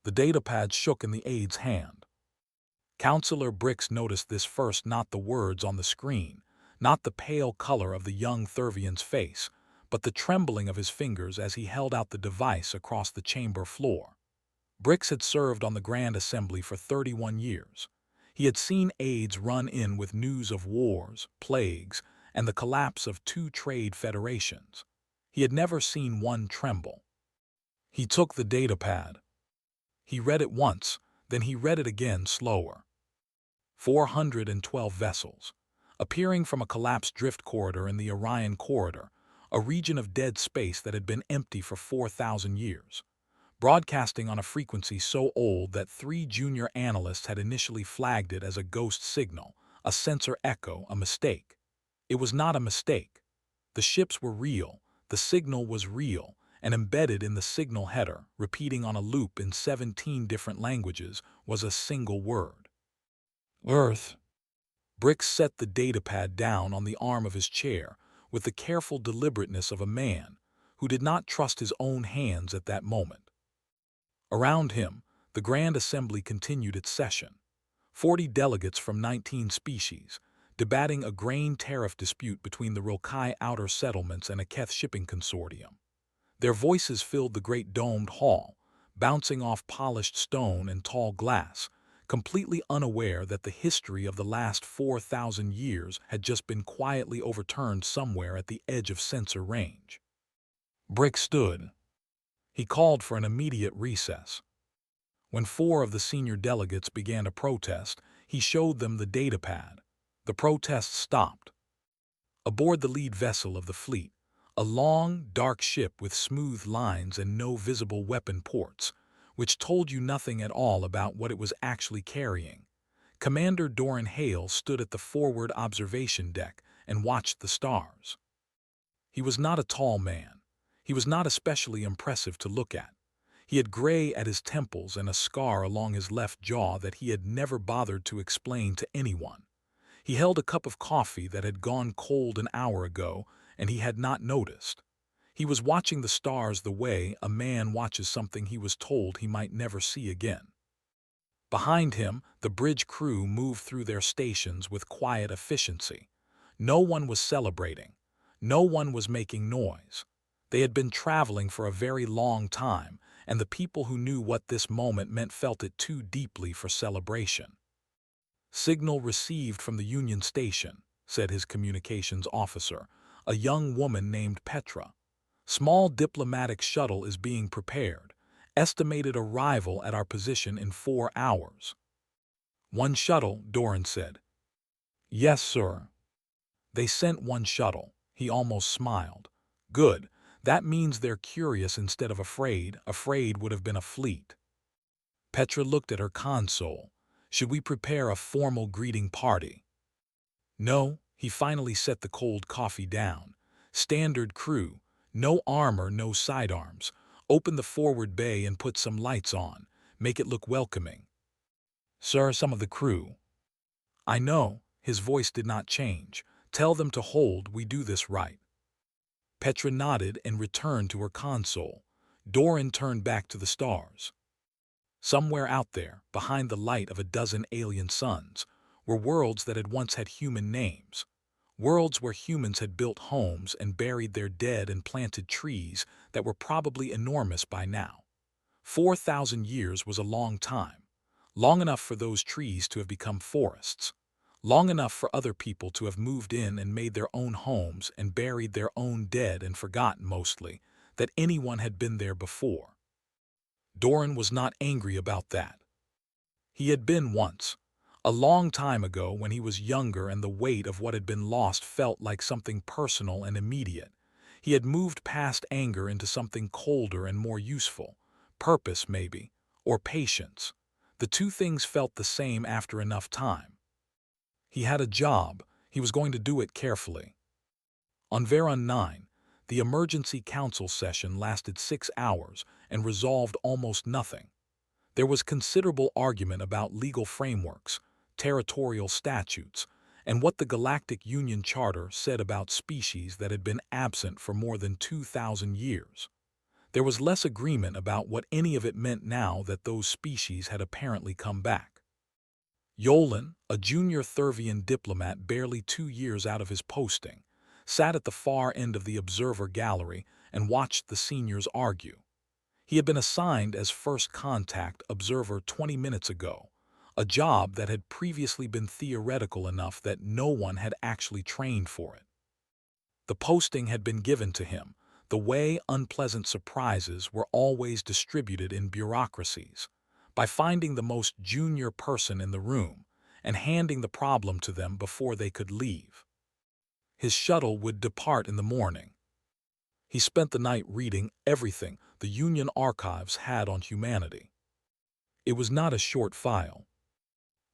The datapad shook in the aide's hand. Counselor Brix noticed this first, not the words on the screen, not the pale color of the young Thurvian's face, but the trembling of his fingers as he held out the device across the chamber floor. Brix had served on the Grand Assembly for 31 years. He had seen aides run in with news of wars, plagues, and the collapse of 2 trade federations. He had never seen one tremble. He took the datapad. He read it once, then he read it again slower. 412 vessels, appearing from a collapsed drift corridor in the Orion Corridor, a region of dead space that had been empty for 4,000 years. Broadcasting on a frequency so old that 3 junior analysts had initially flagged it as a ghost signal, a sensor echo, a mistake. It was not a mistake. The ships were real, the signal was real, and embedded in the signal header, repeating on a loop in 17 different languages, was a single word. Earth. Brix set the datapad down on the arm of his chair with the careful deliberateness of a man who did not trust his own hands at that moment. Around him, the Grand Assembly continued its session. 40 delegates from 19 species, debating a grain tariff dispute between the Rilkai Outer Settlements and a Keth Shipping Consortium. Their voices filled the great domed hall, bouncing off polished stone and tall glass, completely unaware that the history of the last 4,000 years had just been quietly overturned somewhere at the edge of sensor range. Brix stood. He called for an immediate recess. When 4 of the senior delegates began to protest, he showed them the datapad. The protests stopped. Aboard the lead vessel of the fleet, a long, dark ship with smooth lines and no visible weapon ports, which told you nothing at all about what it was actually carrying, Commander Doran Hale stood at the forward observation deck and watched the stars. He was not a tall man. He was not especially impressive to look at. He had gray at his temples and a scar along his left jaw that he had never bothered to explain to anyone. He held a cup of coffee that had gone cold an hour ago, and he had not noticed. He was watching the stars the way a man watches something he was told he might never see again. Behind him, the bridge crew moved through their stations with quiet efficiency. No one was celebrating. No one was making noise. They had been traveling for a very long time, and the people who knew what this moment meant felt it too deeply for celebration. "Signal received from the Union Station," said his communications officer, a young woman named Petra. "Small diplomatic shuttle is being prepared. Estimated arrival at our position in 4 hours." "One shuttle," Doran said. "Yes, sir." They sent one shuttle. He almost smiled. "Good. That means they're curious instead of afraid. Afraid would have been a fleet." Petra looked at her console. "Should we prepare a formal greeting party?" "No." He finally set the cold coffee down. "Standard crew. No armor, no sidearms. Open the forward bay and put some lights on. Make it look welcoming." "Sir, some of the crew." "I know." His voice did not change. "Tell them to hold. We do this right." Petra nodded and returned to her console. Doran turned back to the stars. Somewhere out there, behind the light of a dozen alien suns, were worlds that had once had human names. Worlds where humans had built homes and buried their dead and planted trees that were probably enormous by now. 4,000 years was a long time. Long enough for those trees to have become forests. Long enough for other people to have moved in and made their own homes and buried their own dead and forgotten, mostly, that anyone had been there before. Doran was not angry about that. He had been once. A long time ago when he was younger and the weight of what had been lost felt like something personal and immediate. He had moved past anger into something colder and more useful. Purpose, maybe, or patience. The two things felt the same after enough time. He had a job. He was going to do it carefully. On Veron 9, the emergency council session lasted 6 hours and resolved almost nothing. There was considerable argument about legal frameworks, territorial statutes, and what the Galactic Union Charter said about species that had been absent for more than 2,000 years. There was less agreement about what any of it meant now that those species had apparently come back. Yolan, a junior Thurvian diplomat barely 2 years out of his posting, sat at the far end of the observer gallery and watched the seniors argue. He had been assigned as first contact observer 20 minutes ago, a job that had previously been theoretical enough that no one had actually trained for it. The posting had been given to him, the way unpleasant surprises were always distributed in bureaucracies, by finding the most junior person in the room and handing the problem to them before they could leave. His shuttle would depart in the morning. He spent the night reading everything the Union archives had on humanity. It was not a short file.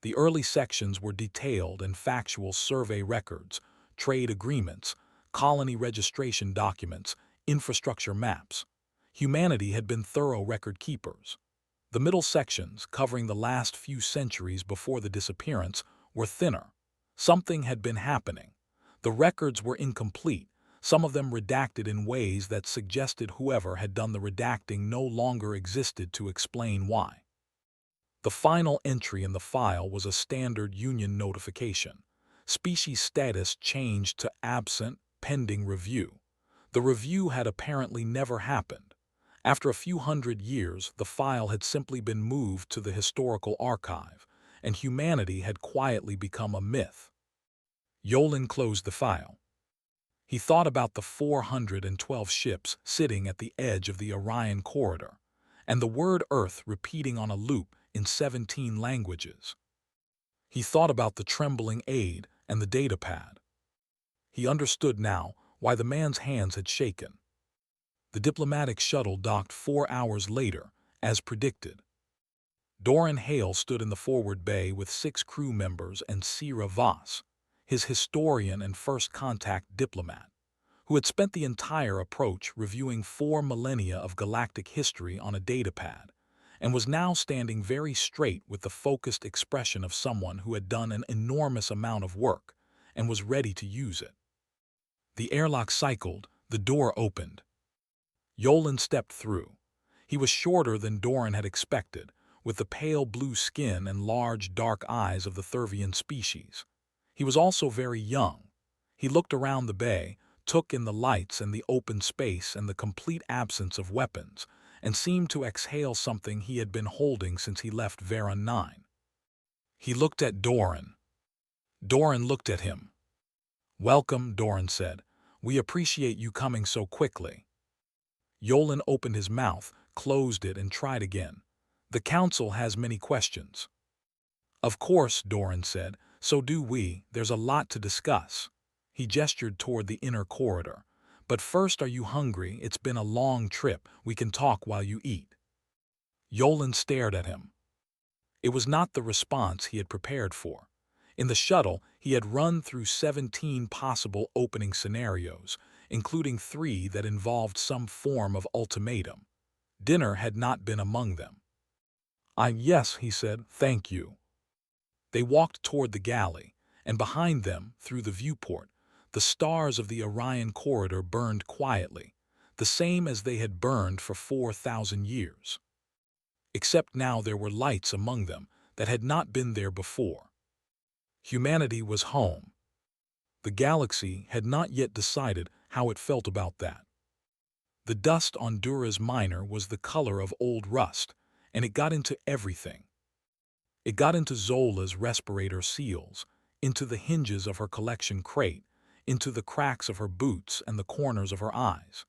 The early sections were detailed and factual survey records, trade agreements, colony registration documents, infrastructure maps. Humanity had been thorough record keepers. The middle sections, covering the last few centuries before the disappearance, were thinner. Something had been happening. The records were incomplete, some of them redacted in ways that suggested whoever had done the redacting no longer existed to explain why. The final entry in the file was a standard Union notification. Species status changed to absent, pending review. The review had apparently never happened. After a few hundred years, the file had simply been moved to the historical archive, and humanity had quietly become a myth. Yolan closed the file. He thought about the 412 ships sitting at the edge of the Orion corridor, and the word Earth repeating on a loop in 17 languages. He thought about the trembling aide and the datapad. He understood now why the man's hands had shaken. The diplomatic shuttle docked 4 hours later, as predicted. Doran Hale stood in the forward bay with 6 crew members and Sira Voss, his historian and first contact diplomat, who had spent the entire approach reviewing 4 millennia of galactic history on a datapad, and was now standing very straight with the focused expression of someone who had done an enormous amount of work and was ready to use it. The airlock cycled, the door opened. Yolan stepped through. He was shorter than Doran had expected, with the pale blue skin and large dark eyes of the Thurvian species. He was also very young. He looked around the bay, took in the lights and the open space and the complete absence of weapons, and seemed to exhale something he had been holding since he left Veron 9. He looked at Doran. Doran looked at him. "Welcome," Doran said. "We appreciate you coming so quickly." Yolan opened his mouth, closed it, and tried again. "The Council has many questions." "Of course," Doran said. "So do we. There's a lot to discuss." He gestured toward the inner corridor. "But first, are you hungry? It's been a long trip. We can talk while you eat." Yolan stared at him. It was not the response he had prepared for. In the shuttle, he had run through 17 possible opening scenarios, including 3 that involved some form of ultimatum. Dinner had not been among them. Yes," he said, "thank you." They walked toward the galley, and behind them, through the viewport, the stars of the Orion corridor burned quietly, the same as they had burned for 4,000 years. Except now there were lights among them that had not been there before. Humanity was home. The galaxy had not yet decided how it felt about that. The dust on Dura's Minor was the color of old rust, and it got into everything. It got into Zola's respirator seals, into the hinges of her collection crate, into the cracks of her boots and the corners of her eyes.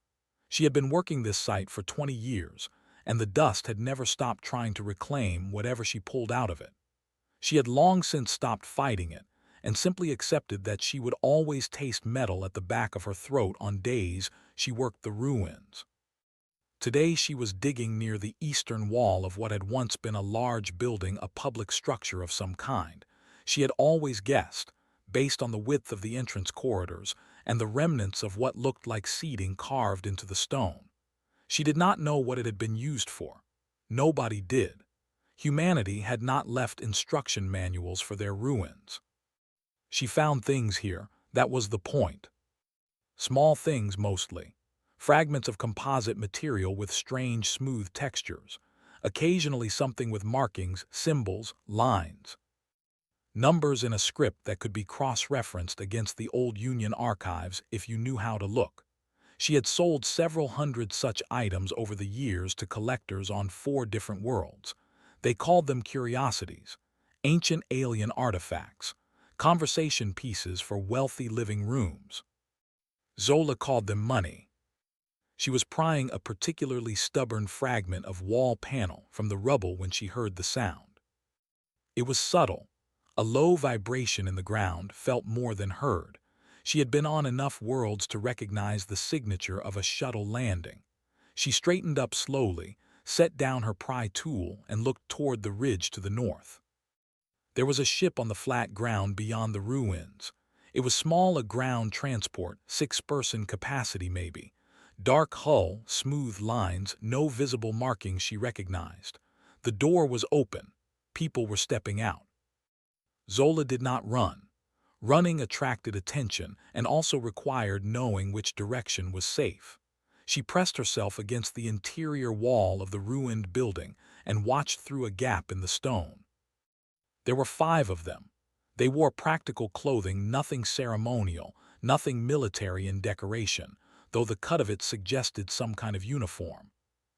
She had been working this site for 20 years, and the dust had never stopped trying to reclaim whatever she pulled out of it. She had long since stopped fighting it, and simply accepted that she would always taste metal at the back of her throat on days she worked the ruins. Today she was digging near the eastern wall of what had once been a large building, a public structure of some kind. She had always guessed, based on the width of the entrance corridors and the remnants of what looked like seating carved into the stone. She did not know what it had been used for. Nobody did. Humanity had not left instruction manuals for their ruins. She found things here, that was the point. Small things mostly. fragments of composite material with strange, smooth textures, occasionally something with markings, symbols, lines. Numbers in a script that could be cross-referenced against the old Union archives if you knew how to look. She had sold several hundred such items over the years to collectors on 4 different worlds. They called them curiosities, ancient alien artifacts, conversation pieces for wealthy living rooms. Zola called them money. She was prying a particularly stubborn fragment of wall panel from the rubble when she heard the sound. It was subtle. A low vibration in the ground felt more than heard. She had been on enough worlds to recognize the signature of a shuttle landing. She straightened up slowly, set down her pry tool, and looked toward the ridge to the north. There was a ship on the flat ground beyond the ruins. It was small, a ground transport, 6-person capacity maybe. Dark hull, smooth lines, no visible markings she recognized. The door was open. People were stepping out. Zola did not run. Running attracted attention and also required knowing which direction was safe. She pressed herself against the interior wall of the ruined building and watched through a gap in the stone. There were 5 of them. They wore practical clothing, nothing ceremonial, nothing military in decoration, though the cut of it suggested some kind of uniform.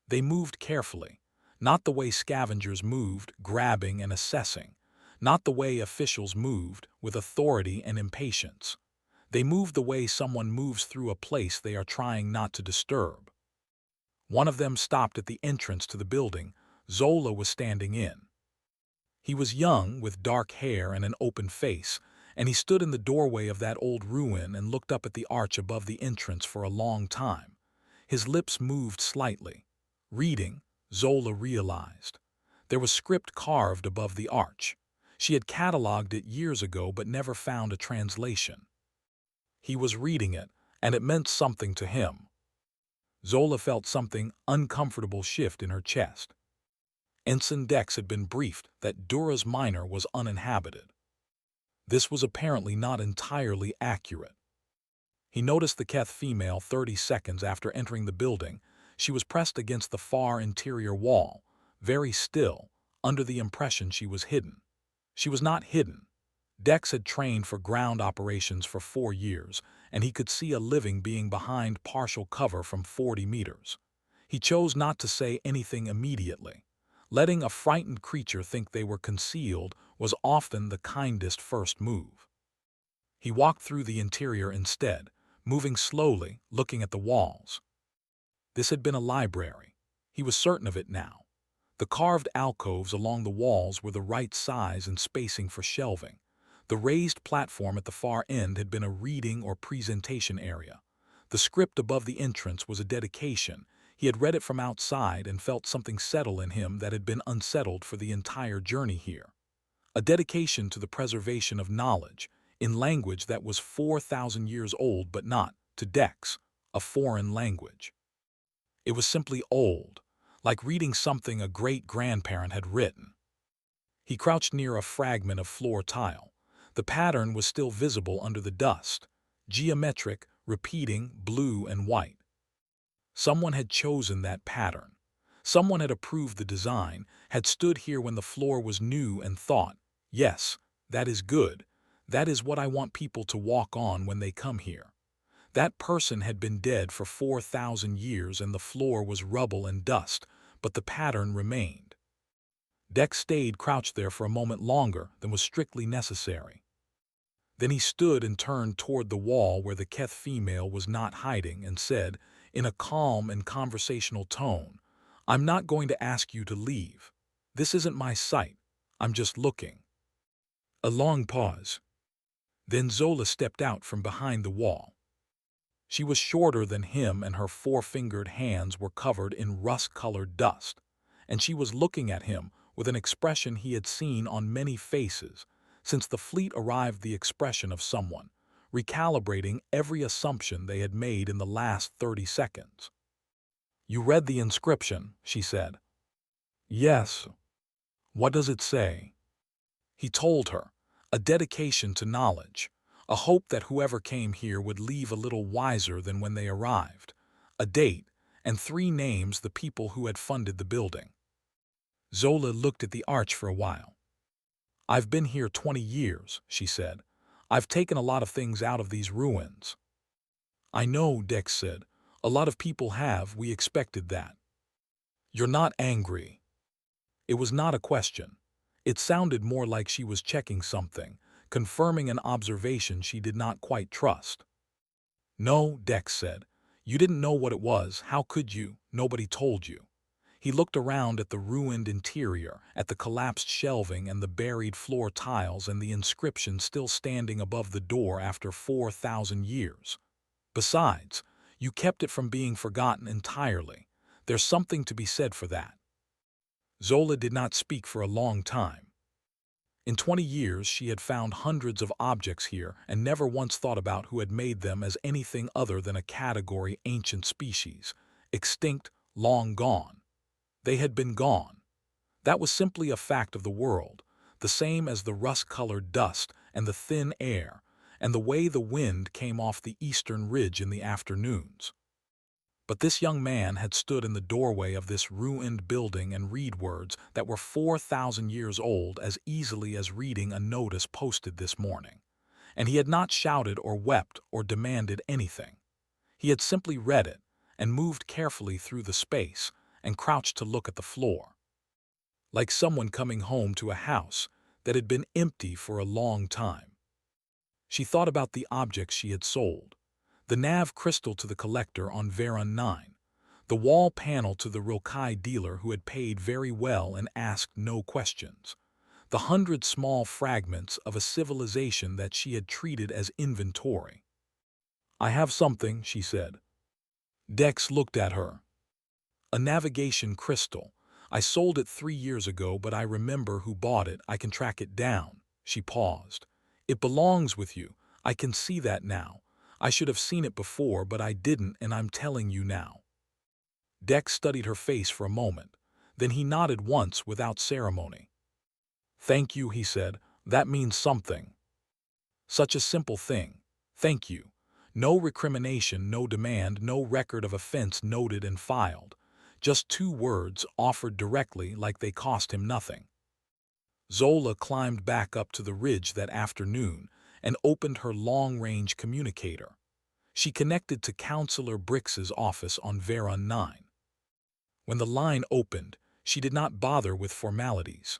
They moved carefully, not the way scavengers moved, grabbing and assessing, not the way officials moved, with authority and impatience. They moved the way someone moves through a place they are trying not to disturb. One of them stopped at the entrance to the building. Zola was standing in. He was young, with dark hair and an open face, and he stood in the doorway of that old ruin and looked up at the arch above the entrance for a long time. His lips moved slightly. Reading, Zola realized. There was script carved above the arch. She had cataloged it years ago but never found a translation. He was reading it, and it meant something to him. Zola felt something uncomfortable shift in her chest. Ensign Dex had been briefed that Dura's minor was uninhabited. This was apparently not entirely accurate. He noticed the Keth female 30 seconds after entering the building. She was pressed against the far interior wall, very still, under the impression she was hidden. She was not hidden. Dex had trained for ground operations for 4 years, and he could see a living being behind partial cover from 40 meters. He chose not to say anything immediately. Letting a frightened creature think they were concealed was often the kindest first move. He walked through the interior instead, moving slowly, looking at the walls. This had been a library. He was certain of it now. The carved alcoves along the walls were the right size and spacing for shelving. The raised platform at the far end had been a reading or presentation area. The script above the entrance was a dedication. He had read it from outside and felt something settle in him that had been unsettled for the entire journey here. A dedication to the preservation of knowledge, in language that was 4,000 years old but not, to Dex, a foreign language. It was simply old, like reading something a great-grandparent had written. He crouched near a fragment of floor tile. The pattern was still visible under the dust, geometric, repeating, blue and white. Someone had chosen that pattern. Someone had approved the design, had stood here when the floor was new and thought, yes, that is good. That is what I want people to walk on when they come here. That person had been dead for 4,000 years and the floor was rubble and dust, but the pattern remained. Dex stayed crouched there for a moment longer than was strictly necessary. Then he stood and turned toward the wall where the Keth female was not hiding and said, in a calm and conversational tone, "I'm not going to ask you to leave. This isn't my site. I'm just looking." A long pause. Then Zola stepped out from behind the wall. She was shorter than him and her 4-fingered hands were covered in rust-colored dust, and she was looking at him with an expression he had seen on many faces since the fleet arrived, the expression of someone recalibrating every assumption they had made in the last 30 seconds. "You read the inscription," she said. "Yes." "What does it say?" He told her, a dedication to knowledge, a hope that whoever came here would leave a little wiser than when they arrived. a date, and 3 names the people who had funded the building. Zola looked at the arch for a while. "I've been here 20 years," she said. "I've taken a lot of things out of these ruins." "I know," Dex said. "A lot of people have. We expected that." "You're not angry." It was not a question. It sounded more like she was checking something, confirming an observation she did not quite trust. "No," Dex said. "You didn't know what it was. How could you? Nobody told you." He looked around at the ruined interior, at the collapsed shelving and the buried floor tiles and the inscription still standing above the door after 4,000 years. "Besides, you kept it from being forgotten entirely. There's something to be said for that." Zola did not speak for a long time. In 20 years she had found hundreds of objects here and never once thought about who had made them as anything other than a category ancient species, extinct, long gone. They had been gone. That was simply a fact of the world, the same as the rust-colored dust and the thin air, and the way the wind came off the eastern ridge in the afternoons. But this young man had stood in the doorway of this ruined building and read words that were 4,000 years old as easily as reading a notice posted this morning. And he had not shouted or wept or demanded anything. He had simply read it and moved carefully through the space and crouched to look at the floor. Like someone coming home to a house that had been empty for a long time. She thought about the objects she had sold. The nav crystal to the collector on Veron 9, the wall panel to the Rilkai dealer who had paid very well and asked no questions, the 100 small fragments of a civilization that she had treated as inventory. "I have something," she said. Dex looked at her. "A navigation crystal. I sold it 3 years ago, but I remember who bought it. I can track it down." She paused. "It belongs with you. I can see that now. I should have seen it before, but I didn't, and I'm telling you now." Dex studied her face for a moment. Then he nodded once without ceremony. "Thank you," he said. "That means something." Such a simple thing. Thank you. No recrimination, no demand, no record of offense noted and filed. Just 2 words offered directly like they cost him nothing. Zola climbed back up to the ridge that afternoon and opened her long-range communicator. She connected to Counselor Brix's office on Veron 9. When the line opened, she did not bother with formalities.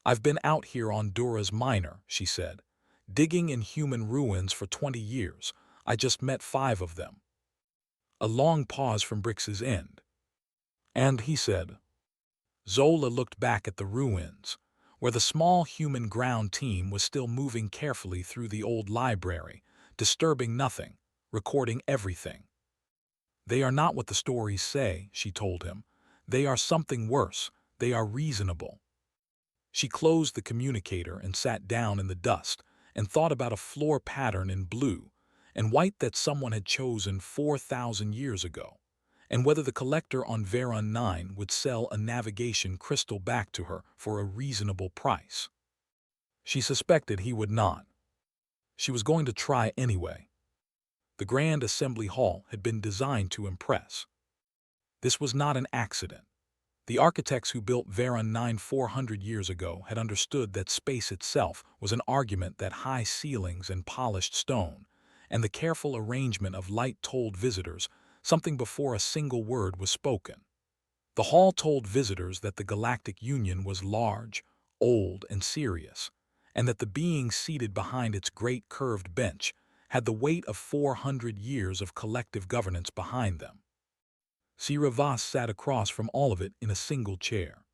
"I've been out here on Dura's Minor," she said, "digging in human ruins for 20 years. I just met 5 of them." A long pause from Brix's end. "And," he said. Zola looked back at the ruins, where the small human ground team was still moving carefully through the old library, disturbing nothing, recording everything. "They are not what the stories say," she told him. "They are something worse. They are reasonable." She closed the communicator and sat down in the dust and thought about a floor pattern in blue and white that someone had chosen 4,000 years ago, and whether the collector on Veron 9 would sell a navigation crystal back to her for a reasonable price. She suspected he would not. She was going to try anyway. The Grand Assembly Hall had been designed to impress. This was not an accident. The architects who built Veron 9 400 years ago had understood that space itself was an argument, that high ceilings and polished stone, and the careful arrangement of light told visitors something before a single word was spoken. The hall told visitors that the Galactic Union was large, old, and serious, and that the beings seated behind its great curved bench had the weight of 400 years of collective governance behind them. Sira Voss sat across from all of it in a single chair.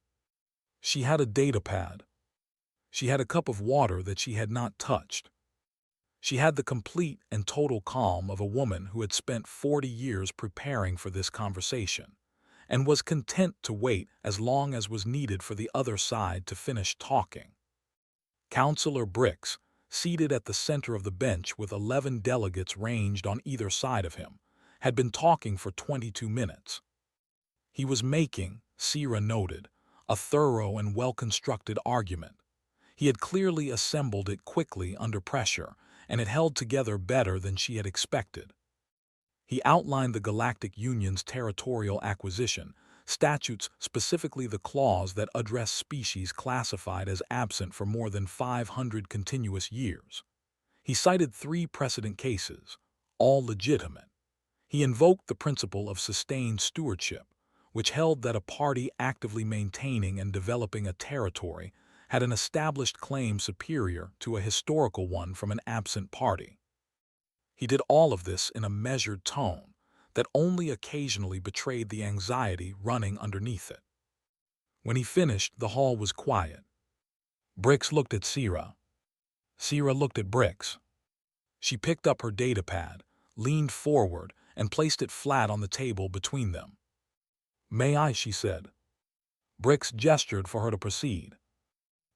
She had a datapad. She had a cup of water that she had not touched. She had the complete and total calm of a woman who had spent 40 years preparing for this conversation, and was content to wait as long as was needed for the other side to finish talking. Counselor Brix, seated at the center of the bench with 11 delegates ranged on either side of him, had been talking for 22 minutes. He was making, Sira noted, a thorough and well-constructed argument. He had clearly assembled it quickly under pressure, and it held together better than she had expected. He outlined the Galactic Union's territorial acquisition, statutes, specifically the clause that address species classified as absent for more than 500 continuous years. He cited 3 precedent cases, all legitimate. He invoked the principle of sustained stewardship, which held that a party actively maintaining and developing a territory had an established claim superior to a historical one from an absent party. He did all of this in a measured tone that only occasionally betrayed the anxiety running underneath it. When he finished, the hall was quiet. Brix looked at Sierra. Sierra looked at Brix. She picked up her datapad, leaned forward, and placed it flat on the table between them. "May I?" she said. Brix gestured for her to proceed.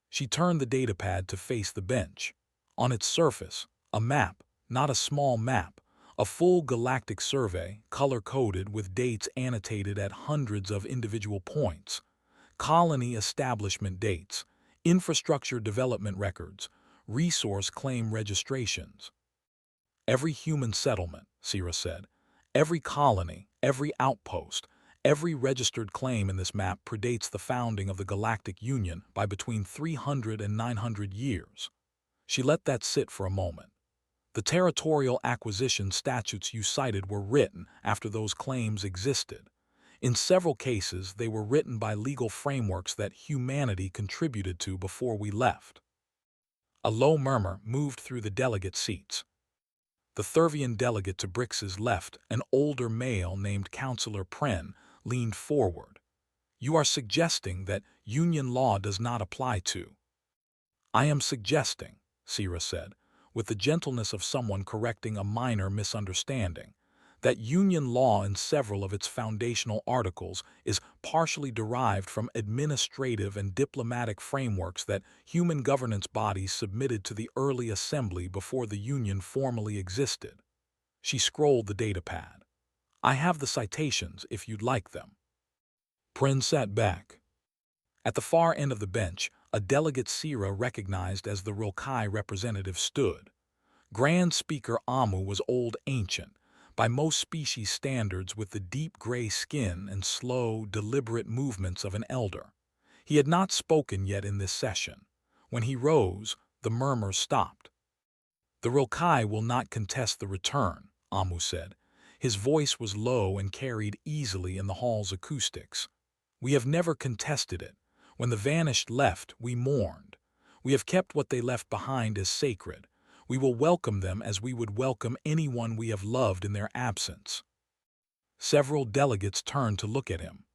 She turned the datapad to face the bench. On its surface, a map, not a small map, a full galactic survey, color-coded with dates annotated at hundreds of individual points, colony establishment dates, infrastructure development records, resource claim registrations. Every human settlement, Sierra said, every colony, every outpost, every registered claim in this map predates the founding of the Galactic Union by between 300 and 900 years. She let that sit for a moment. The territorial acquisition statutes you cited were written after those claims existed. In several cases, they were written by legal frameworks that humanity contributed to before we left. A low murmur moved through the delegate seats. The Thurvian delegate to Brix's left, an older male named Counselor Pren, leaned forward. "You are suggesting that Union law does not apply to." "I am suggesting," Sierra said, with the gentleness of someone correcting a minor misunderstanding, that Union law in several of its foundational articles is partially derived from administrative and diplomatic frameworks that human governance bodies submitted to the early assembly before the Union formally existed. She scrolled the datapad. "I have the citations if you'd like them." Prin sat back. At the far end of the bench, a delegate Sierra recognized as the Rilkai representative stood. Grand Speaker Amu was old ancient, by most species standards with the deep gray skin and slow, deliberate movements of an elder. He had not spoken yet in this session. When he rose, the murmur stopped. "The Rilkai will not contest the return," Amu said. His voice was low and carried easily in the hall's acoustics. "We have never contested it. When the Vanished left, we mourned. We have kept what they left behind as sacred. We will welcome them as we would welcome anyone we have loved in their absence." Several delegates turned to look at him.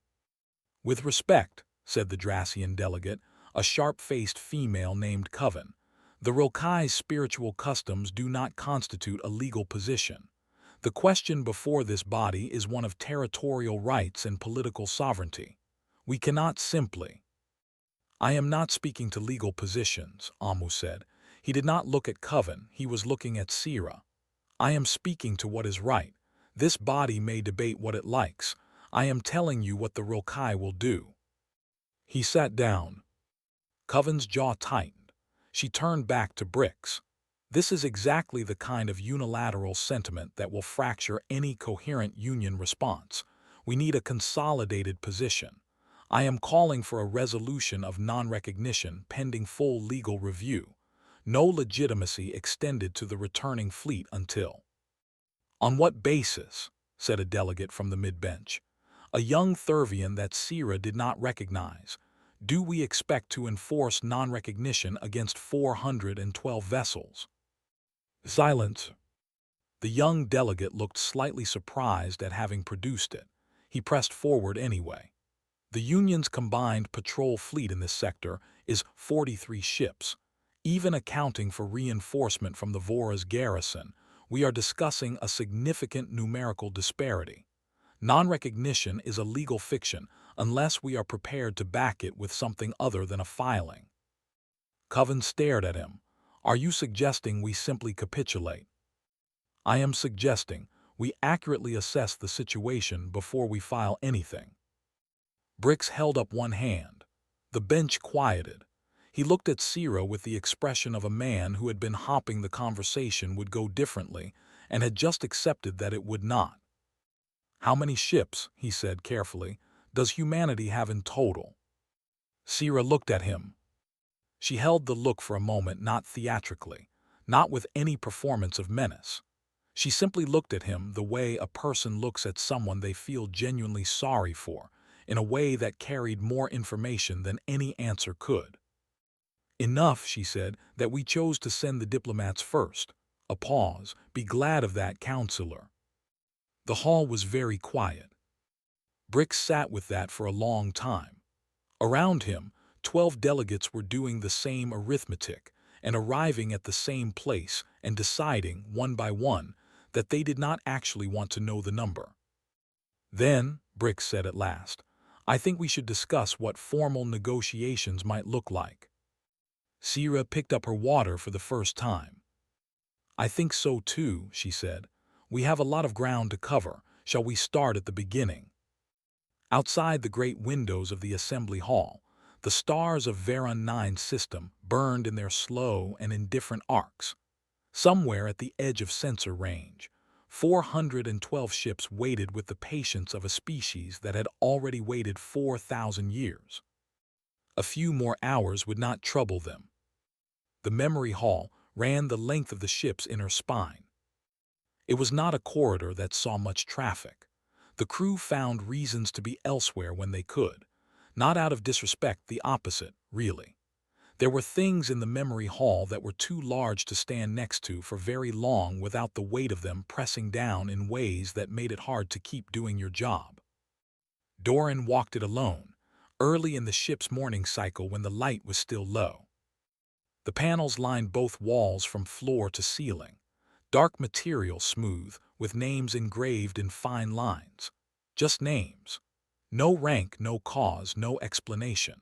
"With respect," said the Drassian delegate, a sharp-faced female named Coven, "the Rilkai's spiritual customs do not constitute a legal position. The question before this body is one of territorial rights and political sovereignty. We cannot simply—" "I am not speaking to legal positions," Amu said. He did not look at Coven, he was looking at Sierra. "I am speaking to what is right. This body may debate what it likes. I am telling you what the Rilkai will do." He sat down. Coven's jaw tightened. She turned back to Brix. "This is exactly the kind of unilateral sentiment that will fracture any coherent Union response. We need a consolidated position. I am calling for a resolution of non-recognition pending full legal review. No legitimacy extended to the returning fleet until—" "On what basis?" said a delegate from the mid-bench. A young Thurvian that Sierra did not recognize. "Do we expect to enforce non-recognition against 412 vessels?" Silence. The young delegate looked slightly surprised at having produced it. He pressed forward anyway. "The Union's combined patrol fleet in this sector is 43 ships. Even accounting for reinforcement from the Vora's garrison, we are discussing a significant numerical disparity. Non-recognition is a legal fiction unless we are prepared to back it with something other than a filing." Coven stared at him. "Are you suggesting we simply capitulate?" "I am suggesting we accurately assess the situation before we file anything." Brix held up one hand. The bench quieted. He looked at Sierra with the expression of a man who had been hoping the conversation would go differently and had just accepted that it would not. How many ships, he said carefully, does humanity have in total? Sierra looked at him. She held the look for a moment, not theatrically, not with any performance of menace. She simply looked at him the way a person looks at someone they feel genuinely sorry for, in a way that carried more information than any answer could. Enough, she said, that we chose to send the diplomats first. A pause. Be glad of that, counselor. The hall was very quiet. Brick sat with that for a long time. Around him, 12 delegates were doing the same arithmetic and arriving at the same place and deciding, one by one, that they did not actually want to know the number. Then, Brick said at last, I think we should discuss what formal negotiations might look like. Sierra picked up her water for the first time. I think so too, she said. We have a lot of ground to cover. Shall we start at the beginning? Outside the great windows of the assembly hall, the stars of Veron 9's system burned in their slow and indifferent arcs. Somewhere at the edge of sensor range, 412 ships waited with the patience of a species that had already waited 4,000 years. A few more hours would not trouble them. The memory hall ran the length of the ship's inner spine. It was not a corridor that saw much traffic. The crew found reasons to be elsewhere when they could. Not out of disrespect, the opposite, really. There were things in the memory hall that were too large to stand next to for very long without the weight of them pressing down in ways that made it hard to keep doing your job. Doran walked it alone, early in the ship's morning cycle when the light was still low. The panels lined both walls from floor to ceiling. Dark material, smooth, with names engraved in fine lines. Just names. No rank, no cause, no explanation.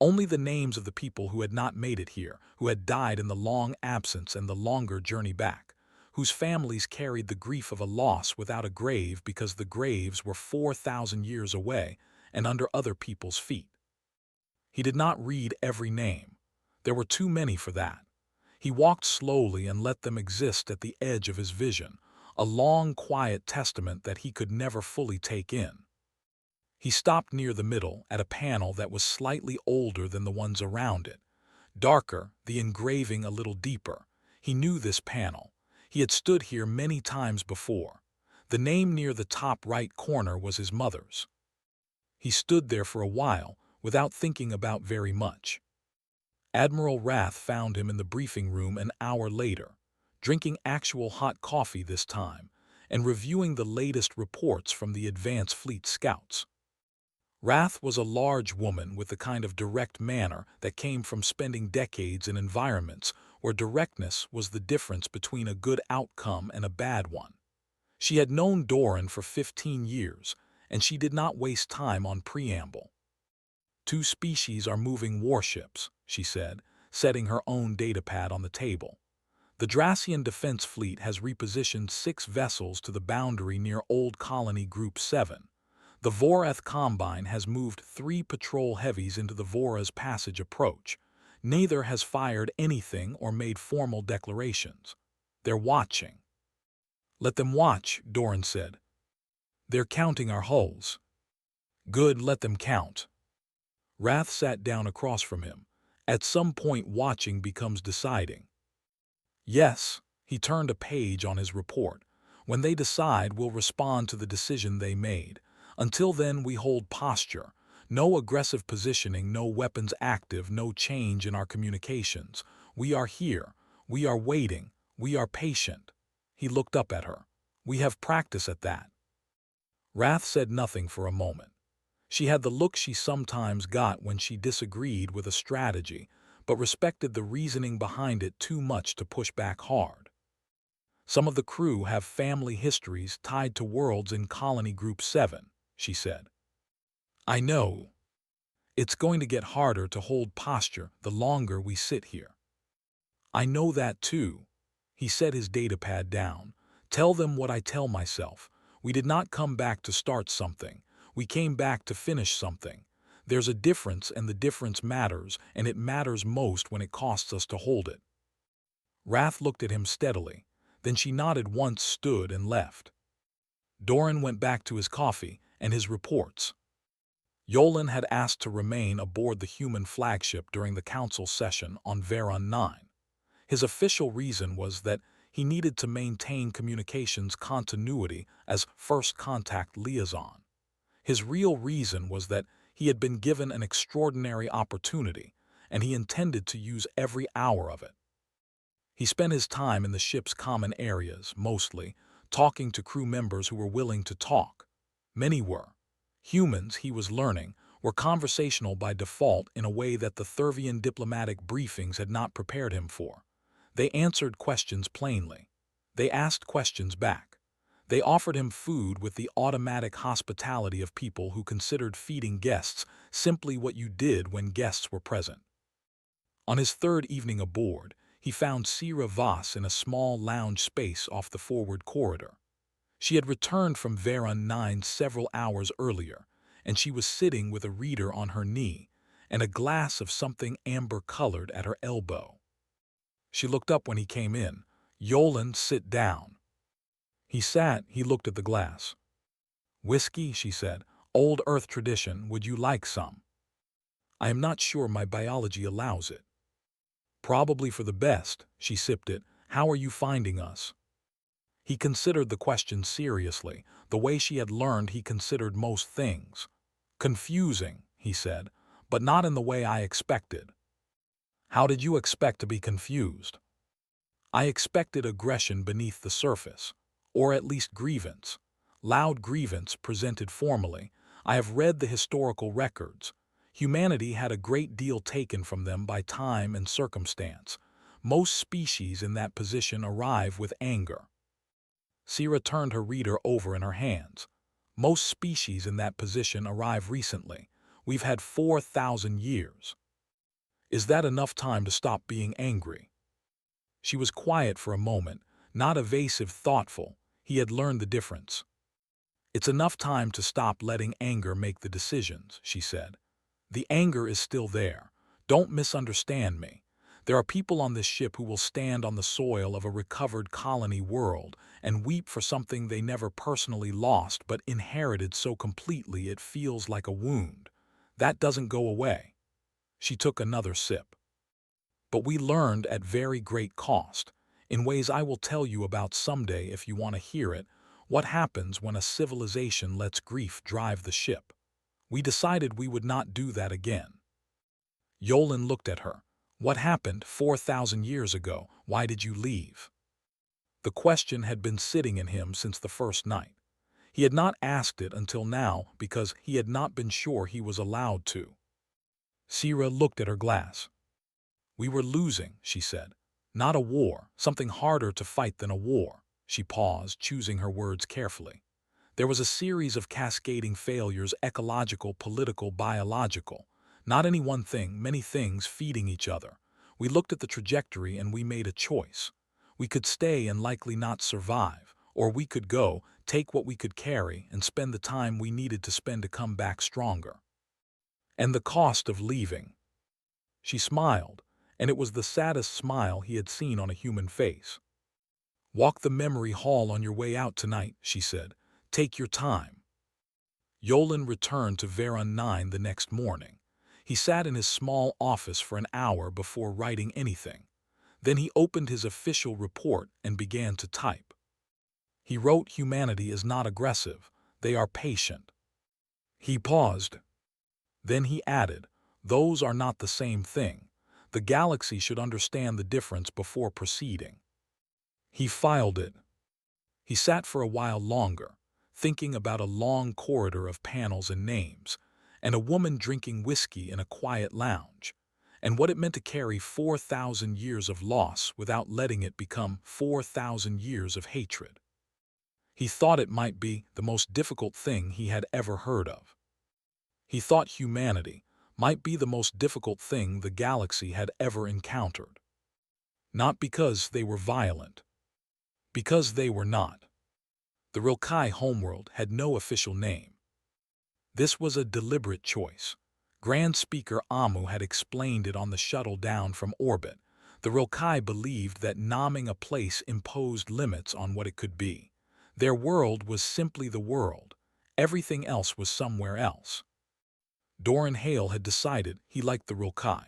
Only the names of the people who had not made it here, who had died in the long absence and the longer journey back, whose families carried the grief of a loss without a grave because the graves were 4,000 years away and under other people's feet. He did not read every name. There were too many for that. He walked slowly and let them exist at the edge of his vision, a long, quiet testament that he could never fully take in. He stopped near the middle at a panel that was slightly older than the ones around it. Darker, the engraving a little deeper. He knew this panel. He had stood here many times before. The name near the top right corner was his mother's. He stood there for a while, without thinking about very much. Admiral Wrath found him in the briefing room an hour later, drinking actual hot coffee this time, and reviewing the latest reports from the Advance Fleet Scouts. Wrath was a large woman with the kind of direct manner that came from spending decades in environments where directness was the difference between a good outcome and a bad one. She had known Doran for 15 years, and she did not waste time on preamble. 2 species are moving warships, she said, setting her own datapad on the table. The Drassian Defense Fleet has repositioned 6 vessels to the boundary near Old Colony Group 7. The Vorath Combine has moved 3 patrol heavies into the Vora's passage approach. Neither has fired anything or made formal declarations. They're watching. Let them watch, Doran said. They're counting our hulls. Good, let them count. Wrath sat down across from him. At some point watching becomes deciding. Yes, he turned a page on his report. When they decide, we'll respond to the decision they made. Until then, we hold posture. No aggressive positioning, no weapons active, no change in our communications. We are here. We are waiting. We are patient. He looked up at her. We have practice at that. Wrath said nothing for a moment. She had the look she sometimes got when she disagreed with a strategy, but respected the reasoning behind it too much to push back hard. Some of the crew have family histories tied to worlds in Colony Group 7, she said. I know. It's going to get harder to hold posture the longer we sit here. I know that too. He set his datapad down. Tell them what I tell myself. We did not come back to start something. We came back to finish something. There's a difference, and the difference matters, and it matters most when it costs us to hold it. Wrath looked at him steadily. Then she nodded once, stood, and left. Doran went back to his coffee and his reports. Yolan had asked to remain aboard the human flagship during the council session on Veron 9. His official reason was that he needed to maintain communications continuity as first contact liaison. His real reason was that he had been given an extraordinary opportunity, and he intended to use every hour of it. He spent his time in the ship's common areas, mostly, talking to crew members who were willing to talk. Many were. Humans, he was learning, were conversational by default in a way that the Thurvian diplomatic briefings had not prepared him for. They answered questions plainly. They asked questions back. They offered him food with the automatic hospitality of people who considered feeding guests simply what you did when guests were present. On his third evening aboard, he found Sira Voss in a small lounge space off the forward corridor. She had returned from Veron 9 several hours earlier, and she was sitting with a reader on her knee and a glass of something amber-colored at her elbow. She looked up when he came in. "Yolan, sit down." He sat, he looked at the glass. "Whiskey," she said. "Old Earth tradition, would you like some?" "I am not sure my biology allows it." "Probably for the best." She sipped it. "How are you finding us?" He considered the question seriously, the way she had learned he considered most things. "Confusing," he said, "but not in the way I expected." "How did you expect to be confused?" "I expected aggression beneath the surface, or at least grievance. Loud grievance presented formally. I have read the historical records. Humanity had a great deal taken from them by time and circumstance. Most species in that position arrive with anger." Sira turned her reader over in her hands. "Most species in that position arrive recently. We've had 4,000 years. Is that enough time to stop being angry?" She was quiet for a moment, not evasive, thoughtful. He had learned the difference. "It's enough time to stop letting anger make the decisions," she said. "The anger is still there. Don't misunderstand me. There are people on this ship who will stand on the soil of a recovered colony world and weep for something they never personally lost but inherited so completely it feels like a wound. That doesn't go away." She took another sip. "But we learned at very great cost, in ways I will tell you about someday if you want to hear it, what happens when a civilization lets grief drive the ship. We decided we would not do that again." Yolan looked at her. "What happened 4,000 years ago? Why did you leave?" The question had been sitting in him since the first night. He had not asked it until now because he had not been sure he was allowed to. Sira looked at her glass. "We were losing," she said. "Not a war, something harder to fight than a war." She paused, choosing her words carefully. "There was a series of cascading failures, ecological, political, biological. Not any one thing, many things feeding each other. We looked at the trajectory and we made a choice. We could stay and likely not survive, or we could go, take what we could carry, and spend the time we needed to spend to come back stronger. And the cost of leaving." She smiled, and it was the saddest smile he had seen on a human face. "Walk the memory hall on your way out tonight," she said. "Take your time." Yolan returned to Veron 9 the next morning. He sat in his small office for an hour before writing anything. Then he opened his official report and began to type. He wrote, "Humanity is not aggressive. They are patient." He paused. Then he added, "Those are not the same thing. The galaxy should understand the difference before proceeding." He filed it. He sat for a while longer, thinking about a long corridor of panels and names, and a woman drinking whiskey in a quiet lounge, and what it meant to carry 4,000 years of loss without letting it become 4,000 years of hatred. He thought it might be the most difficult thing he had ever heard of. He thought humanity might be the most difficult thing the galaxy had ever encountered. Not because they were violent. Because they were not. The Rilkai homeworld had no official name. This was a deliberate choice. Grand Speaker Amu had explained it on the shuttle down from orbit. The Rilkai believed that naming a place imposed limits on what it could be. Their world was simply the world. Everything else was somewhere else. Doran Hale had decided he liked the Rilkai.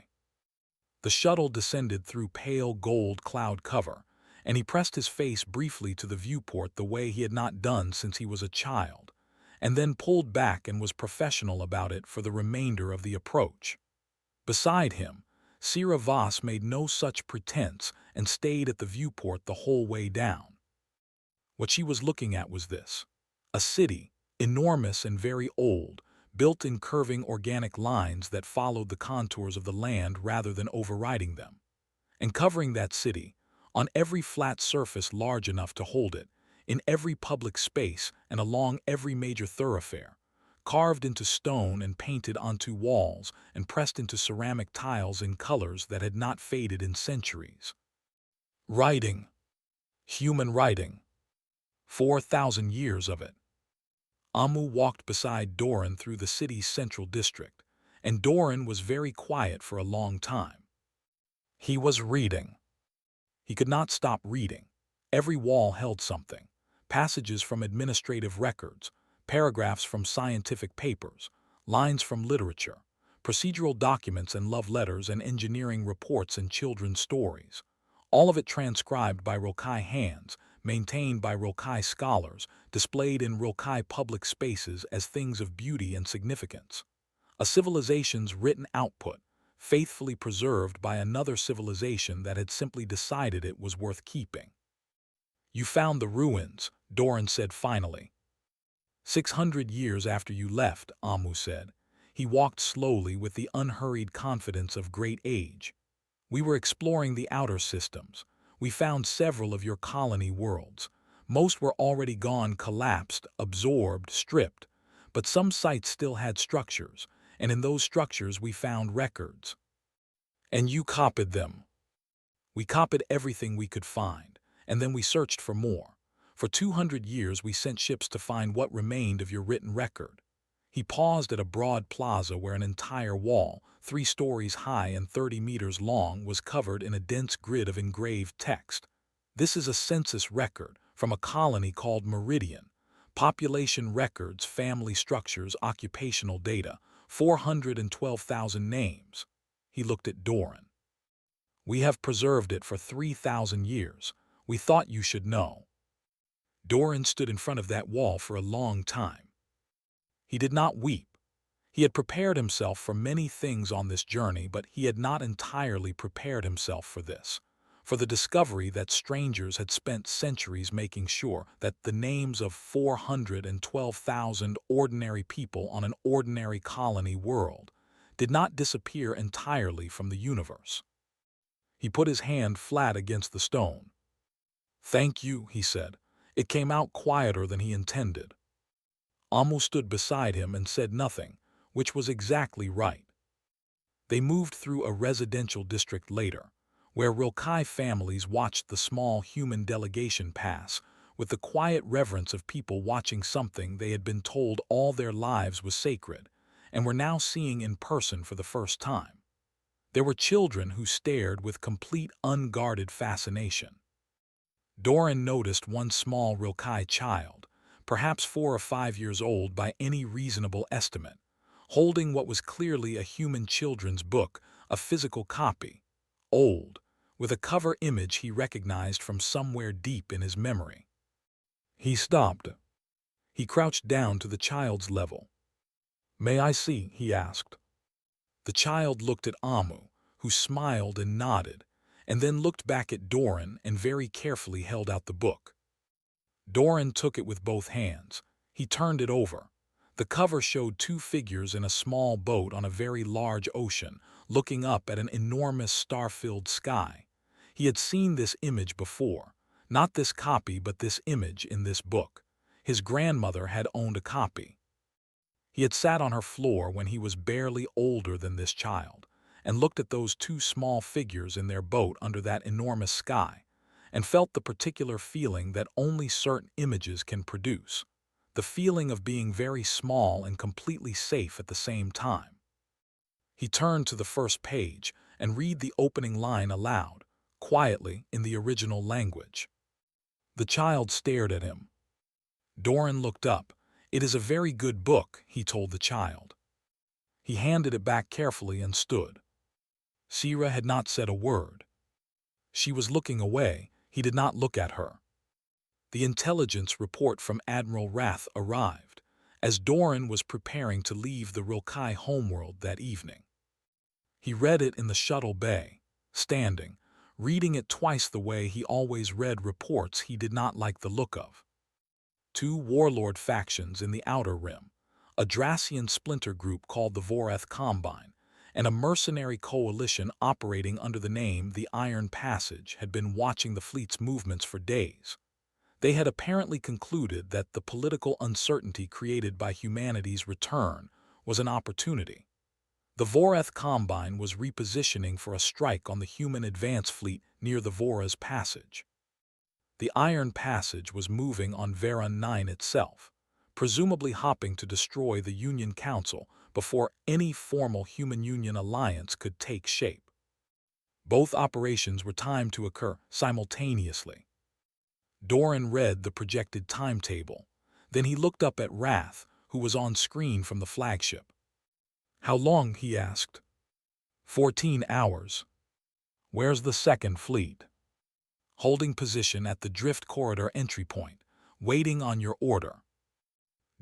The shuttle descended through pale gold cloud cover, and he pressed his face briefly to the viewport the way he had not done since he was a child, and then pulled back and was professional about it for the remainder of the approach. Beside him, Sira Voss made no such pretense and stayed at the viewport the whole way down. What she was looking at was this: a city, enormous and very old, built in curving organic lines that followed the contours of the land rather than overriding them. And covering that city, on every flat surface large enough to hold it, in every public space and along every major thoroughfare, carved into stone and painted onto walls and pressed into ceramic tiles in colors that had not faded in centuries. Writing. Human writing. 4,000 years of it. Amu walked beside Doran through the city's central district, and Doran was very quiet for a long time. He was reading. He could not stop reading. Every wall held something: passages from administrative records, paragraphs from scientific papers, lines from literature, procedural documents and love letters and engineering reports and children's stories. All of it transcribed by Rilkai hands, maintained by Rilkai scholars, displayed in Rilkai public spaces as things of beauty and significance. A civilization's written output, faithfully preserved by another civilization that had simply decided it was worth keeping. "You found the ruins," Doran said finally. 600 years after you left, Amu said. He walked slowly with the unhurried confidence of great age. "We were exploring the outer systems. We found several of your colony worlds. Most were already gone, collapsed, absorbed, stripped, but some sites still had structures, and in those structures we found records. And you copied them." "We copied everything we could find, and then we searched for more. For 200 years we sent ships to find what remained of your written record." He paused at a broad plaza where an entire wall, 3 stories high and 30 meters long, was covered in a dense grid of engraved text. "This is a census record from a colony called Meridian. Population records, family structures, occupational data, 412,000 names." He looked at Doran. "We have preserved it for 3,000 years. We thought you should know." Doran stood in front of that wall for a long time. He did not weep. He had prepared himself for many things on this journey, but he had not entirely prepared himself for this, for the discovery that strangers had spent centuries making sure that the names of 412,000 ordinary people on an ordinary colony world did not disappear entirely from the universe. He put his hand flat against the stone. "Thank you," he said. It came out quieter than he intended. Amu stood beside him and said nothing, which was exactly right. They moved through a residential district later, where Rilkai families watched the small human delegation pass with the quiet reverence of people watching something they had been told all their lives was sacred and were now seeing in person for the first time. There were children who stared with complete unguarded fascination. Doran noticed one small Rilkai child, perhaps 4 or 5 years old by any reasonable estimate, holding what was clearly a human children's book, a physical copy, old, with a cover image he recognized from somewhere deep in his memory. He stopped. He crouched down to the child's level. "May I see?" he asked. The child looked at Amu, who smiled and nodded, and then looked back at Doran and very carefully held out the book. Doran took it with both hands. He turned it over. The cover showed 2 figures in a small boat on a very large ocean, looking up at an enormous star-filled sky. He had seen this image before. Not this copy, but this image in this book. His grandmother had owned a copy. He had sat on her floor when he was barely older than this child, and looked at those 2 small figures in their boat under that enormous sky, and felt the particular feeling that only certain images can produce, the feeling of being very small and completely safe at the same time. He turned to the first page and read the opening line aloud, quietly in the original language. The child stared at him. Doran looked up. "It is a very good book," he told the child. He handed it back carefully and stood. Sira had not said a word. She was looking away. He did not look at her. The intelligence report from Admiral Wrath arrived, as Doran was preparing to leave the Rilkai homeworld that evening. He read it in the shuttle bay, standing, reading it twice the way he always read reports he did not like the look of. Two warlord factions in the Outer Rim, a Dracian splinter group called the Voreth Combine, and a mercenary coalition operating under the name the Iron Passage had been watching the fleet's movements for days. They had apparently concluded that the political uncertainty created by humanity's return was an opportunity. The Voreth Combine was repositioning for a strike on the human advance fleet near the Vora's Passage. The Iron Passage was moving on Veron 9 itself, presumably hopping to destroy the Union Council before any formal human-Union alliance could take shape. Both operations were timed to occur simultaneously. Doran read the projected timetable. Then he looked up at Wrath, who was on screen from the flagship. "How long?" he asked. 14 hours. "Where's the second fleet?" "Holding position at the drift corridor entry point, waiting on your order."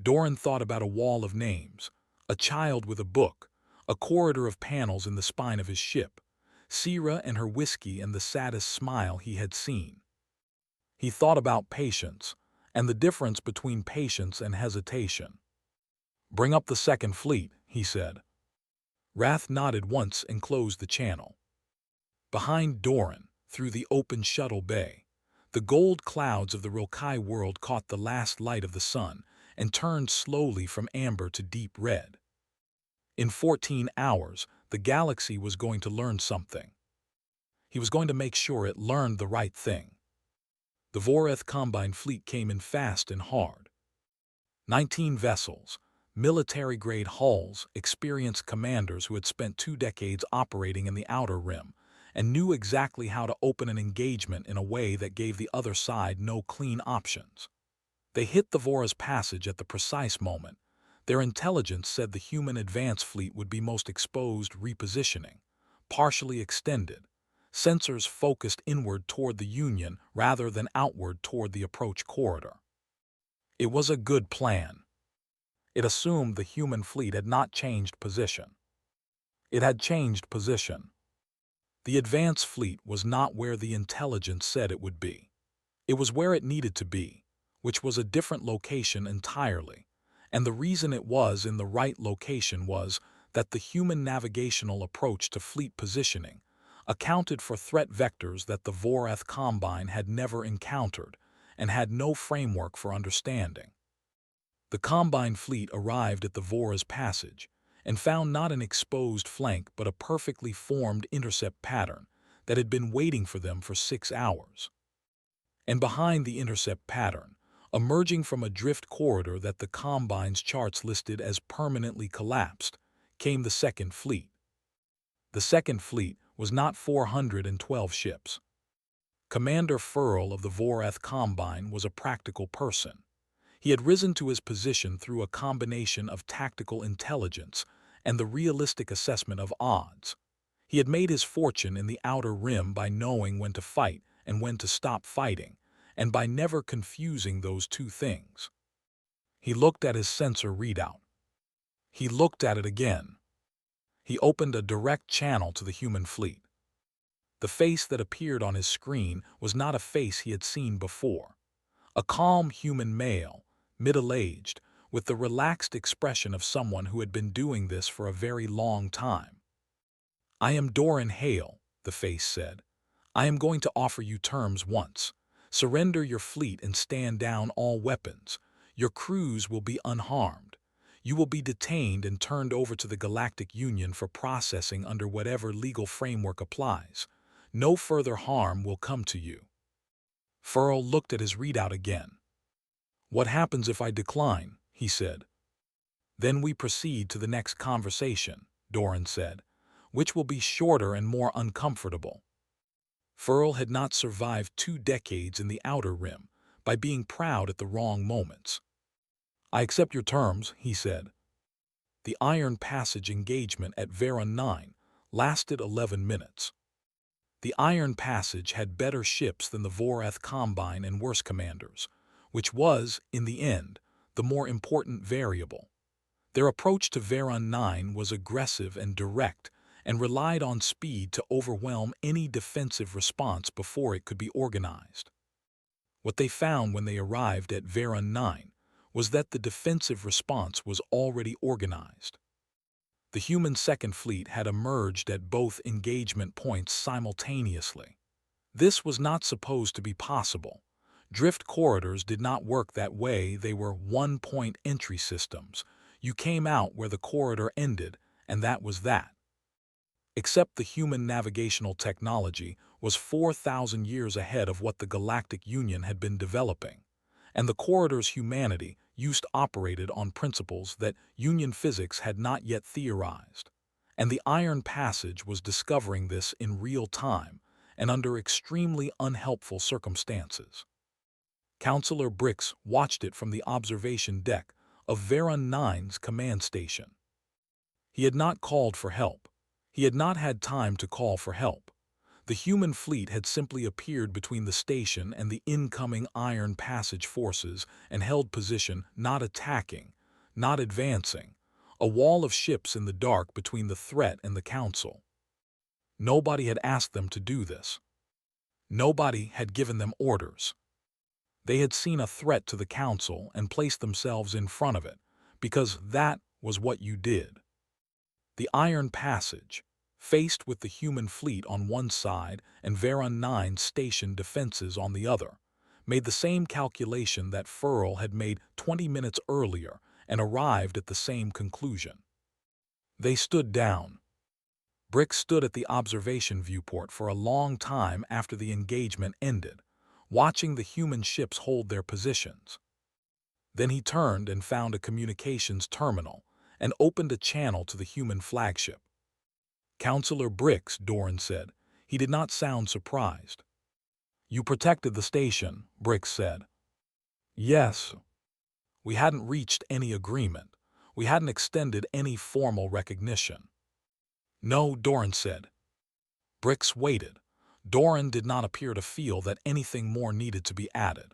Doran thought about a wall of names, a child with a book, a corridor of panels in the spine of his ship, Sira and her whiskey and the saddest smile he had seen. He thought about patience, and the difference between patience and hesitation. "Bring up the second fleet," he said. Wrath nodded once and closed the channel. Behind Doran, through the open shuttle bay, the gold clouds of the Rilkai world caught the last light of the sun and turned slowly from amber to deep red. In 14 hours, the galaxy was going to learn something. He was going to make sure it learned the right thing. The Voreth Combine fleet came in fast and hard. 19 vessels, military-grade hulls, experienced commanders who had spent 2 decades operating in the Outer Rim and knew exactly how to open an engagement in a way that gave the other side no clean options. They hit the Vora's Passage at the precise moment. Their intelligence said the human advance fleet would be most exposed, repositioning, partially extended, sensors focused inward toward the Union rather than outward toward the approach corridor. It was a good plan. It assumed the human fleet had not changed position. It had changed position. The advance fleet was not where the intelligence said it would be. It was where it needed to be, which was a different location entirely, and the reason it was in the right location was that the human navigational approach to fleet positioning accounted for threat vectors that the Voreth Combine had never encountered and had no framework for understanding. The Combine fleet arrived at the Vora's Passage and found not an exposed flank but a perfectly formed intercept pattern that had been waiting for them for 6 hours. And behind the intercept pattern, emerging from a drift corridor that the Combine's charts listed as permanently collapsed, came the Second Fleet. The Second Fleet was not 412 ships. Commander Furl of the Voreth Combine was a practical person. He had risen to his position through a combination of tactical intelligence and the realistic assessment of odds. He had made his fortune in the Outer Rim by knowing when to fight and when to stop fighting, and by never confusing those two things. He looked at his sensor readout. He looked at it again. He opened a direct channel to the human fleet. The face that appeared on his screen was not a face he had seen before. A calm human male, middle-aged, with the relaxed expression of someone who had been doing this for a very long time. "I am Doran Hale," the face said. "I am going to offer you terms once. Surrender your fleet and stand down all weapons. Your crews will be unharmed. You will be detained and turned over to the Galactic Union for processing under whatever legal framework applies. No further harm will come to you." Furl looked at his readout again. "What happens if I decline?" he said. "Then we proceed to the next conversation," Doran said, "which will be shorter and more uncomfortable." Furl had not survived 2 decades in the Outer Rim, by being proud at the wrong moments. "I accept your terms," he said. The Iron Passage engagement at Veron 9 lasted 11 minutes. The Iron Passage had better ships than the Vorath Combine and worse commanders, which was, in the end, the more important variable. Their approach to Veron 9 was aggressive and direct, and relied on speed to overwhelm any defensive response before it could be organized. What they found when they arrived at Veron 9 was that the defensive response was already organized. The human Second Fleet had emerged at both engagement points simultaneously. This was not supposed to be possible. Drift corridors did not work that way. They were one-point entry systems. You came out where the corridor ended, and that was that. Except the human navigational technology was 4,000 years ahead of what the Galactic Union had been developing, and the corridor's humanity operated on principles that Union physics had not yet theorized. And the Iron Passage was discovering this in real time and under extremely unhelpful circumstances. Counselor Brix watched it from the observation deck of Veron 9's command station. He had not called for help. He had not had time to call for help. The human fleet had simply appeared between the station and the incoming Iron Passage forces and held position, not attacking, not advancing, a wall of ships in the dark between the threat and the Council. Nobody had asked them to do this. Nobody had given them orders. They had seen a threat to the Council and placed themselves in front of it, because that was what you did. The Iron Passage, faced with the human fleet on one side and Veron 9's station defenses on the other, made the same calculation that Furl had made 20 minutes earlier and arrived at the same conclusion. They stood down. Brick stood at the observation viewport for a long time after the engagement ended, watching the human ships hold their positions. Then he turned and found a communications terminal and opened a channel to the human flagship. "Counselor Brix," Doran said. He did not sound surprised. "You protected the station," Brix said. "Yes. We hadn't reached any agreement. We hadn't extended any formal recognition." "No," Doran said. Brix waited. Doran did not appear to feel that anything more needed to be added.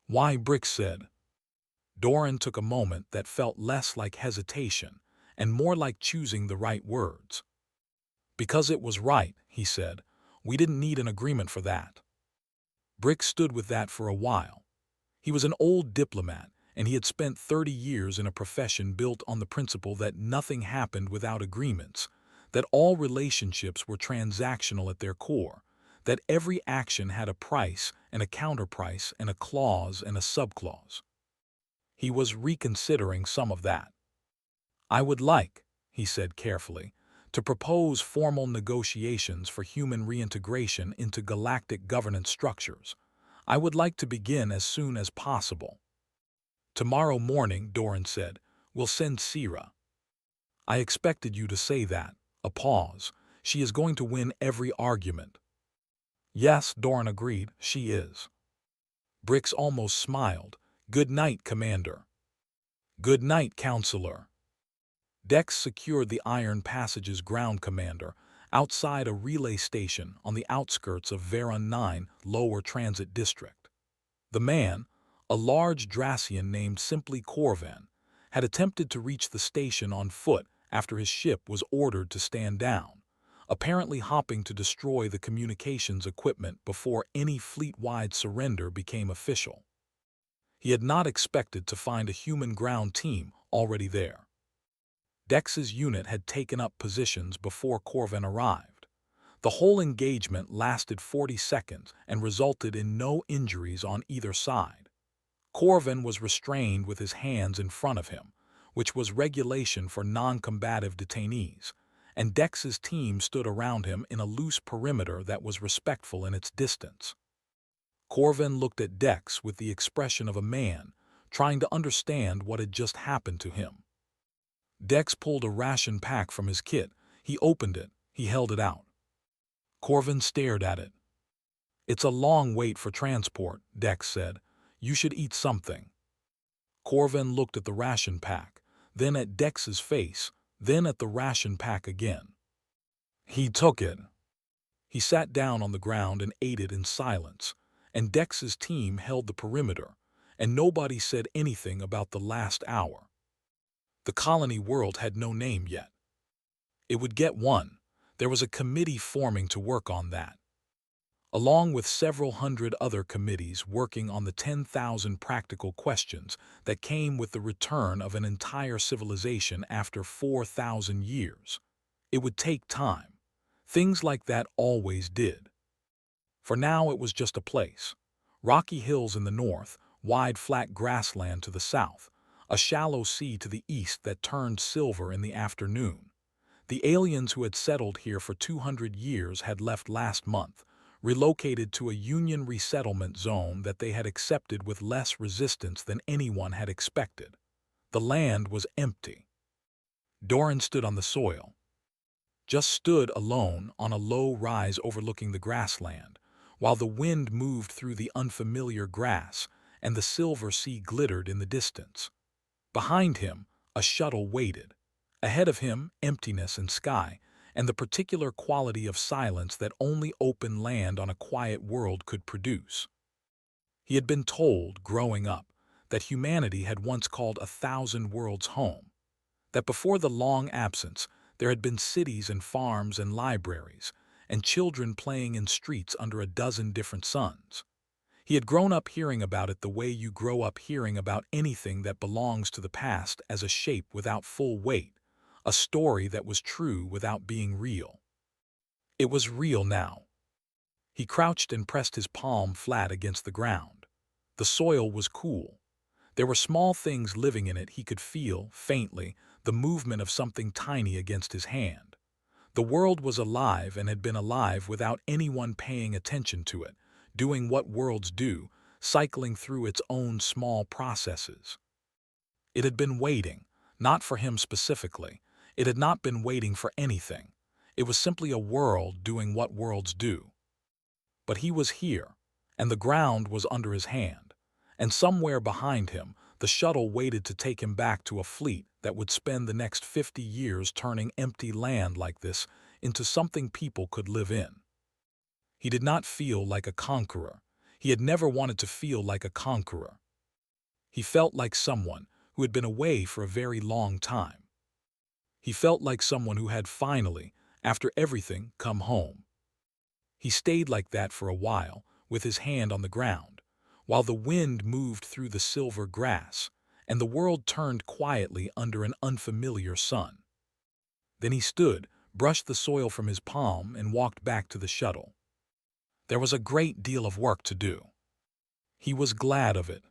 "Why?" Brix said. Doran took a moment that felt less like hesitation and more like choosing the right words. "Because it was right," he said. "We didn't need an agreement for that." Brick stood with that for a while. He was an old diplomat, and he had spent 30 years in a profession built on the principle that nothing happened without agreements, that all relationships were transactional at their core, that every action had a price and a counterprice and a clause and a subclause. He was reconsidering some of that. "I would like," he said carefully, "to propose formal negotiations for human reintegration into galactic governance structures. I would like to begin as soon as possible." "Tomorrow morning," Doran said, "we'll send Sira." "I expected you to say that." A pause. "She is going to win every argument." "Yes," Doran agreed, "she is." Brix almost smiled. "Good night, Commander." "Good night, Counselor." Dex secured the Iron Passage's ground commander outside a relay station on the outskirts of Veron 9 Lower Transit District. The man, a large Drassian named simply Corvan, had attempted to reach the station on foot after his ship was ordered to stand down, apparently hoping to destroy the communications equipment before any fleet-wide surrender became official. He had not expected to find a human ground team already there. Dex's unit had taken up positions before Corvan arrived. The whole engagement lasted 40 seconds and resulted in no injuries on either side. Corvan was restrained with his hands in front of him, which was regulation for non-combative detainees, and Dex's team stood around him in a loose perimeter that was respectful in its distance. Corvan looked at Dex with the expression of a man trying to understand what had just happened to him. Dex pulled a ration pack from his kit. He opened it. He held it out. Corvan stared at it. "It's a long wait for transport," Dex said. You should eat something." Corvin looked at the ration pack, then at Dex's face, then at the ration pack again. He took it. He sat down on the ground and ate it in silence, and Dex's team held the perimeter, and nobody said anything about the last hour. The colony world had no name yet. It would get one. There was a committee forming to work on that, along with several hundred other committees working on the 10,000 practical questions that came with the return of an entire civilization after 4,000 years. It would take time. Things like that always did. For now it was just a place. Rocky hills in the north, wide flat grassland to the south, a shallow sea to the east that turned silver in the afternoon. The aliens who had settled here for 200 years had left last month, relocated to a Union resettlement zone that they had accepted with less resistance than anyone had expected. The land was empty. Doran stood on the soil. Just stood alone on a low rise overlooking the grassland, while the wind moved through the unfamiliar grass and the silver sea glittered in the distance. Behind him, a shuttle waited. Ahead of him, emptiness and sky, and the particular quality of silence that only open land on a quiet world could produce. He had been told, growing up, that humanity had once called 1,000 worlds home, that before the long absence there had been cities and farms and libraries, and children playing in streets under a dozen different suns. He had grown up hearing about it the way you grow up hearing about anything that belongs to the past as a shape without full weight, a story that was true without being real. It was real now. He crouched and pressed his palm flat against the ground. The soil was cool. There were small things living in it. He could feel, faintly, the movement of something tiny against his hand. The world was alive and had been alive without anyone paying attention to it, doing what worlds do, cycling through its own small processes. It had been waiting, not for him specifically. It had not been waiting for anything. It was simply a world doing what worlds do. But he was here, and the ground was under his hand, and somewhere behind him, the shuttle waited to take him back to a fleet that would spend the next 50 years turning empty land like this into something people could live in. He did not feel like a conqueror. He had never wanted to feel like a conqueror. He felt like someone who had been away for a very long time. He felt like someone who had finally, after everything, come home. He stayed like that for a while, with his hand on the ground, while the wind moved through the silver grass, and the world turned quietly under an unfamiliar sun. Then he stood, brushed the soil from his palm, and walked back to the shuttle. There was a great deal of work to do. He was glad of it.